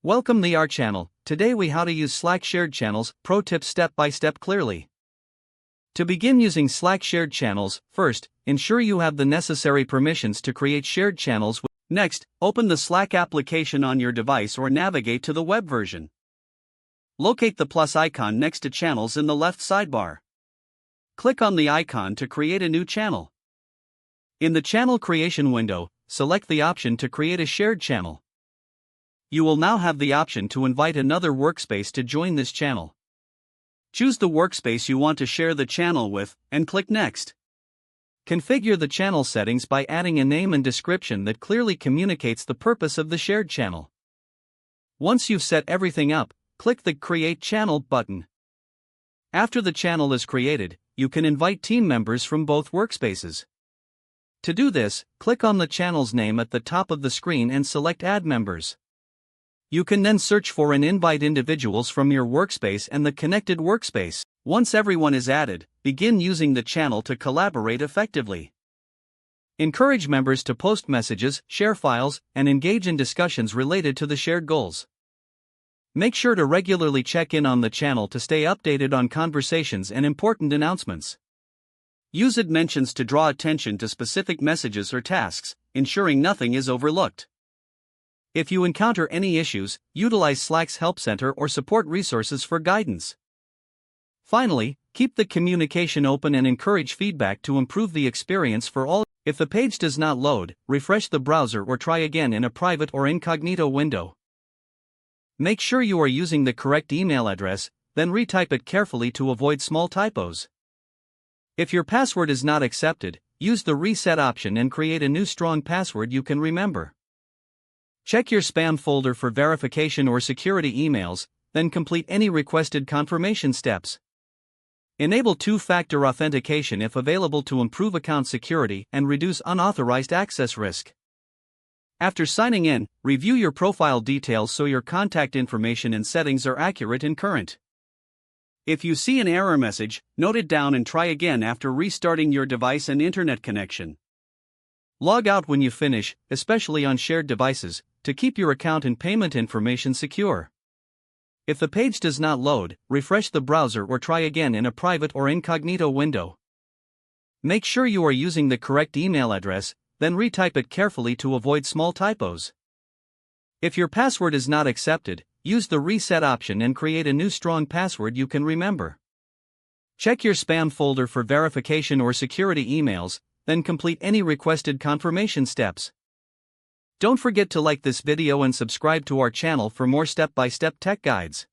Welcome to our channel. Today we how to use Slack shared channels, pro tips step by step clearly. To begin using Slack shared channels, first, ensure you have the necessary permissions to create shared channels. Next, open the Slack application on your device or navigate to the web version. Locate the plus icon next to channels in the left sidebar. Click on the icon to create a new channel. In the channel creation window, select the option to create a shared channel. You will now have the option to invite another workspace to join this channel. Choose the workspace you want to share the channel with, and click Next. Configure the channel settings by adding a name and description that clearly communicates the purpose of the shared channel. Once you've set everything up, click the Create Channel button. After the channel is created, you can invite team members from both workspaces. To do this, click on the channel's name at the top of the screen and select Add Members. You can then search for and invite individuals from your workspace and the connected workspace. Once everyone is added, begin using the channel to collaborate effectively. Encourage members to post messages, share files, and engage in discussions related to the shared goals. Make sure to regularly check in on the channel to stay updated on conversations and important announcements. Use add mentions to draw attention to specific messages or tasks, ensuring nothing is overlooked. If you encounter any issues, utilize Slack's Help Center or support resources for guidance. Finally, keep the communication open and encourage feedback to improve the experience for all. If the page does not load, refresh the browser or try again in a private or incognito window. Make sure you are using the correct email address, then retype it carefully to avoid small typos. If your password is not accepted, use the reset option and create a new strong password you can remember. Check your spam folder for verification or security emails, then complete any requested confirmation steps. Enable two-factor authentication if available to improve account security and reduce unauthorized access risk. After signing in, review your profile details so your contact information and settings are accurate and current. If you see an error message, note it down and try again after restarting your device and internet connection. Log out when you finish, especially on shared devices, to keep your account and payment information secure. If the page does not load, refresh the browser or try again in a private or incognito window. Make sure you are using the correct email address, then retype it carefully to avoid small typos. If your password is not accepted, use the reset option and create a new strong password you can remember. Check your spam folder for verification or security emails, then complete any requested confirmation steps. Don't forget to like this video and subscribe to our channel for more step-by-step tech guides.